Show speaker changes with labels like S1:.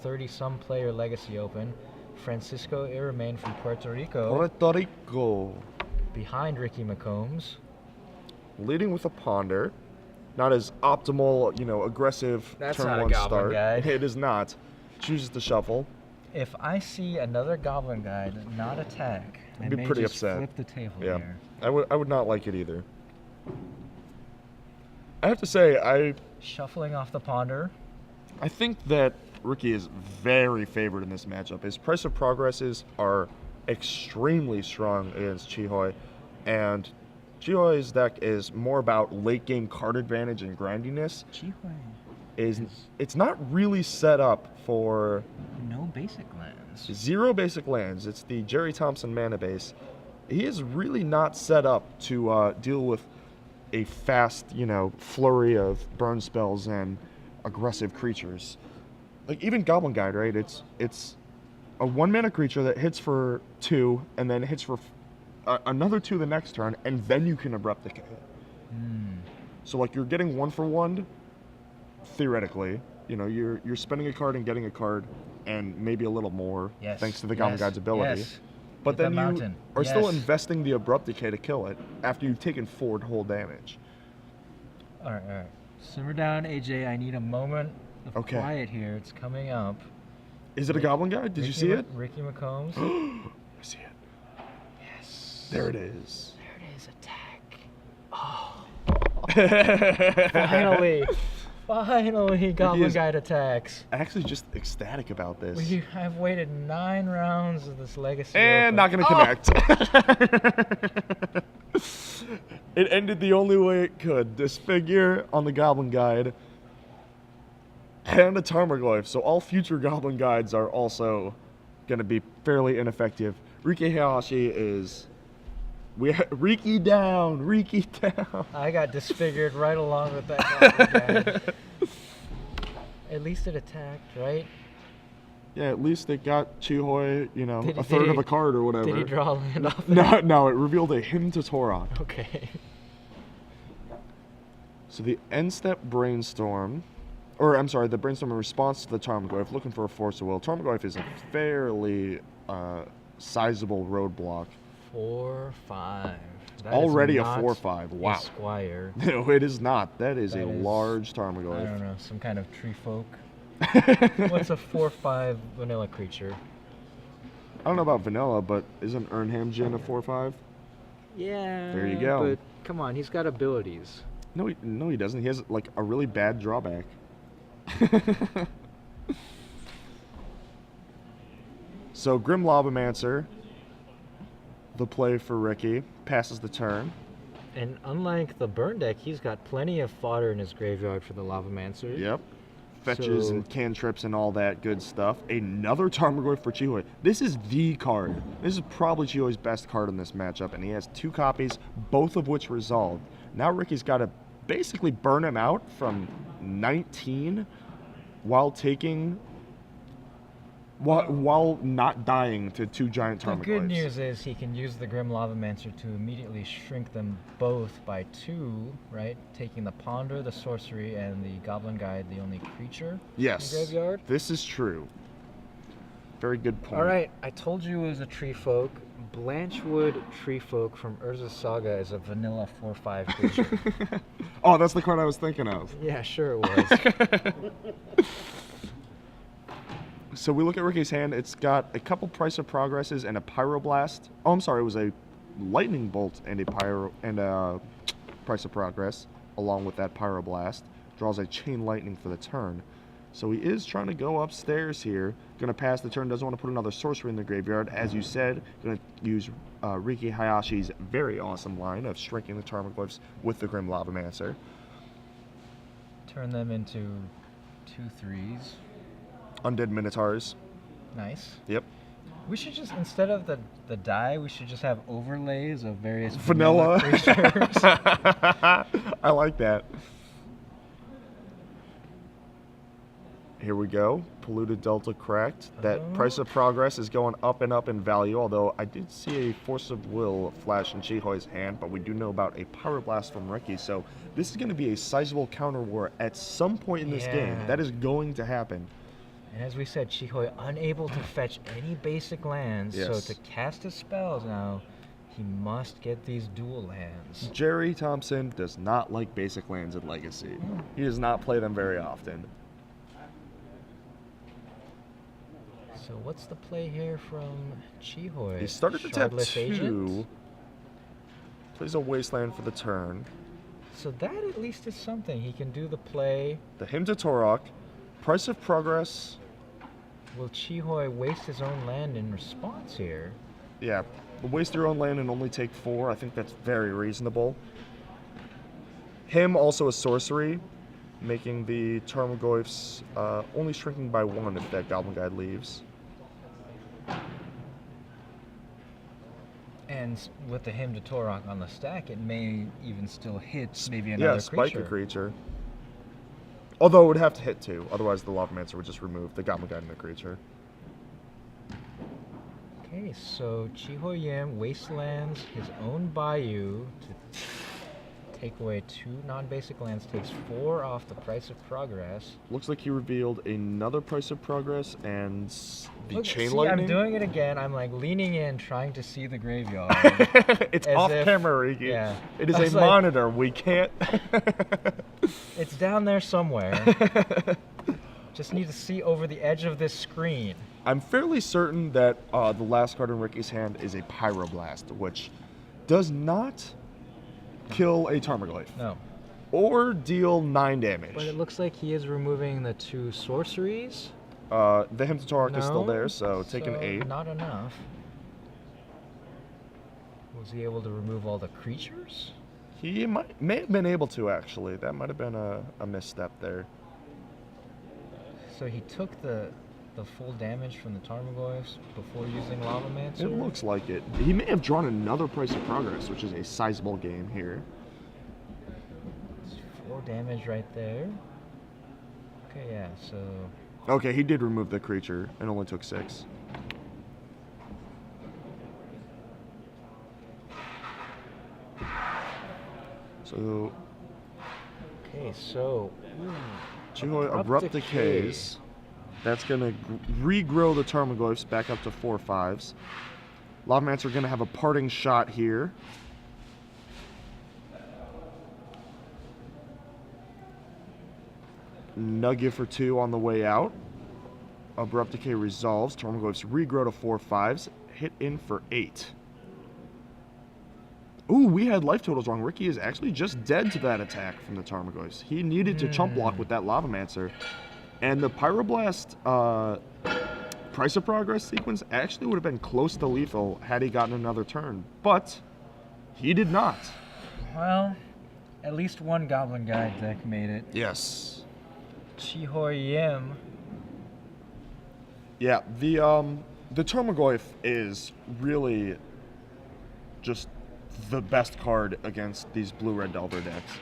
S1: 130-some player Legacy Open. Francisco Iramain from Puerto Rico.
S2: Puerto Rico.
S1: Behind Ricky McCombs.
S2: Leading with a Ponder. Not as optimal, aggressive
S1: That's
S2: turn
S1: not a
S2: one
S1: Goblin
S2: start.
S1: Guide.
S2: It is not. Chooses to shuffle.
S1: If I see another Goblin Guide not attack,
S2: I'd
S1: I
S2: be
S1: may
S2: pretty
S1: just
S2: upset.
S1: flip the table
S2: Yeah.
S1: here.
S2: I would not like it either. I have to say,
S1: Shuffling off the Ponder.
S2: I think that Ricky is very favored in this matchup. His price of progresses are extremely strong against Chihoi, and Chihoi's deck is more about late game card advantage and grindiness.
S1: Chihoi.
S2: It's not really set up for
S1: No basic lands.
S2: 0 basic lands. It's the Jerry Thompson mana base. He is really not set up to deal with a fast, flurry of burn spells and aggressive creatures. Like even Goblin Guide, right? It's a 1-mana creature that hits for 2 and then hits for another 2 the next turn, and then you can abrupt decay it. So like you're getting 1 for 1 theoretically. You're spending a card and getting a card and maybe a little more thanks to the Goblin Guide's ability.
S1: Yes.
S2: But
S1: Get
S2: then
S1: that
S2: you
S1: mountain.
S2: are still
S1: Yes.
S2: investing the abrupt decay to kill it after you've taken 4 whole damage.
S1: All right. Simmer down, AJ. I need a moment of
S2: Okay.
S1: quiet here. It's coming up.
S2: Is it a Goblin Guide? Did you see it?
S1: Ricky McCombs.
S2: I see it.
S1: Yes.
S2: There it is.
S1: There it is. Attack. Oh. Finally, Goblin Guide attacks.
S2: Actually just ecstatic about this.
S1: I've waited 9 rounds of this Legacy
S2: And
S1: Open.
S2: not going to connect. It ended the only way it could. Disfigure on the Goblin Guide and a Tarmogoyf. So all future Goblin Guides are also going to be fairly ineffective. Riki Hayashi is... Riki down!
S1: I got disfigured right along with that Goblin Guide. At least it attacked, right?
S2: Yeah, at least it got Chihoi,
S1: Did
S2: a
S1: he-
S2: third
S1: did
S2: of
S1: he-
S2: a card or whatever.
S1: Did he draw a land off that?
S2: No, it revealed a hymn to Torah.
S1: Okay.
S2: So the end step brainstorm, the brainstorm in response to the Tarmogoyf, looking for a Force of Will. Tarmogoyf is a fairly sizable roadblock.
S1: 4/5. That is
S2: Already a
S1: not
S2: 4/5. Wow.
S1: A squire.
S2: No, it is not. That is
S1: That
S2: a
S1: is-
S2: large
S1: I
S2: Tarmogoyf.
S1: don't know, some kind of tree folk. What's a 4/5 vanilla creature?
S2: I don't know about vanilla, but isn't Ernham Jin a 4/5?
S1: Yeah.
S2: There you go.
S1: But come on, he's got abilities.
S2: No, he doesn't. He has like a really bad drawback. So Grim Lavamancer, the play for Ricky, passes the turn.
S1: And unlike the burn deck, he's got plenty of fodder in his graveyard for the Lavamancer.
S2: Yep. Fetches
S1: So-
S2: and cantrips and all that good stuff. Another Tarmogoyf for Chihoi. This is the card. This is probably Chihoi's best card in this matchup, and he has 2 copies, both of which resolved. Now Ricky's got to basically burn him out from 19 while taking... While not dying to 2 giant
S1: The
S2: Tarmogoyfs.
S1: good news is he can use the Grim Lavamancer to immediately shrink them both by 2, right? Taking the Ponder, the Sorcery, and the Goblin Guide, the only creature
S2: Yes.
S1: in the graveyard.
S2: This is true. Very good point.
S1: All right, I told you it was a tree folk. Blanchwood Tree Folk from Urza's Saga is a vanilla 4/5 creature.
S2: Oh, that's the card I was thinking of.
S1: Yeah, sure it was.
S2: So we look at Ricky's hand. It's got a couple Price of Progresses and a Pyroblast. Oh, I'm sorry. It was a Lightning Bolt and a Price of Progress, along with that Pyroblast. Draws a Chain Lightning for the turn. So he is trying to go upstairs here. Going to pass the turn. Doesn't want to put another Sorcery in the graveyard. As you said, going to use Riki Hayashi's very awesome line of shrinking the Tarmogoyfs with the Grim Lavamancer.
S1: Turn them into 2/3s.
S2: Undead Minotaurs.
S1: Nice.
S2: Yep.
S1: We should just, instead of the die, we should just have overlays of various
S2: Vanilla.
S1: creatures.
S2: I like that. Here we go. Polluted Delta cracked. That Price of Progress is going up and up in value, although I did see a Force of Will flash in Chihoi's hand, but we do know about a Pyroblast from Ricky, so this is going to be a sizable counter war at some point in this game.
S1: Yeah.
S2: That is going to happen.
S1: And as we said, Chihoi unable to fetch any basic lands,
S2: Yes.
S1: so to cast his spells now, he must get these dual lands.
S2: Jerry Thompson does not like basic lands in Legacy. He does not play them very often.
S1: So what's the play here from Chihoi?
S2: He started to tap
S1: Shardless
S2: 2.
S1: Agent?
S2: Plays a Wasteland for the turn.
S1: So that at least is something. He can do the play.
S2: The Hymn to Torok. Price of Progress.
S1: Will Chihoi waste his own land in response here?
S2: Yeah, waste your own land and only take 4. I think that's very reasonable. Him also a sorcery, making the Tarmogoyfs only shrinking by 1 if that Goblin Guide leaves.
S1: And with the Hymn to Torok on the stack, it may even still hit maybe another
S2: spike
S1: creature.
S2: a creature. Although it would have to hit 2, otherwise the Lavamancer would just remove the Goblin Guide and the creature.
S1: Okay, so Chihoi Yim wastelands his own Bayou to take away 2 non-basic lands, takes 4 off the Price of Progress.
S2: Looks like he revealed another Price of Progress and the
S1: Look,
S2: Chain
S1: see,
S2: Lightning.
S1: I'm doing it again. I'm like leaning in, trying to see the graveyard.
S2: It's
S1: As
S2: off
S1: if-
S2: camera, Riki.
S1: yeah.
S2: It is
S1: I
S2: a
S1: was like-
S2: monitor. We can't.
S1: It's down there somewhere. Just need to see over the edge of this screen.
S2: I'm fairly certain that the last card in Ricky's hand is a Pyroblast, which does not kill a Tarmogoyf
S1: No.
S2: or deal 9 damage.
S1: But it looks like he is removing the 2 sorceries.
S2: The Hymn to Torok is still
S1: No,
S2: there, so take an 8.
S1: Not enough. Was he able to remove all the creatures?
S2: He may have been able to, actually. That might have been a misstep there.
S1: So he took the full damage from the Tarmogoyfs before using Lavamancer?
S2: It looks like it. He may have drawn another Price of Progress, which is a sizable game here.
S1: It's 4 damage right there. Okay, yeah, so...
S2: Okay, he did remove the creature and only took 6. So,
S1: Okay, so...
S2: Chihoi
S1: Abrupt
S2: Abrupt
S1: Decay.
S2: Decays. That's going to regrow the Tarmogoyfs back up to 4/5s. Lavamancer going to have a parting shot here. Nugget for 2 on the way out. Abrupt Decay resolves. Tarmogoyfs regrow to 4/5s. Hit in for 8. Ooh, we had life totals wrong. Ricky is actually just dead to that attack from the Tarmogoyfs. He needed to chump block with that Lavamancer. And the Pyroblast Price of Progress sequence actually would have been close to lethal had he gotten another turn. But he did not.
S1: Well, at least one Goblin Guide deck made it.
S2: Yes.
S1: Chihoi Yim.
S2: Yeah, the Tarmogoyf is really just the best card against these blue-red Delver decks.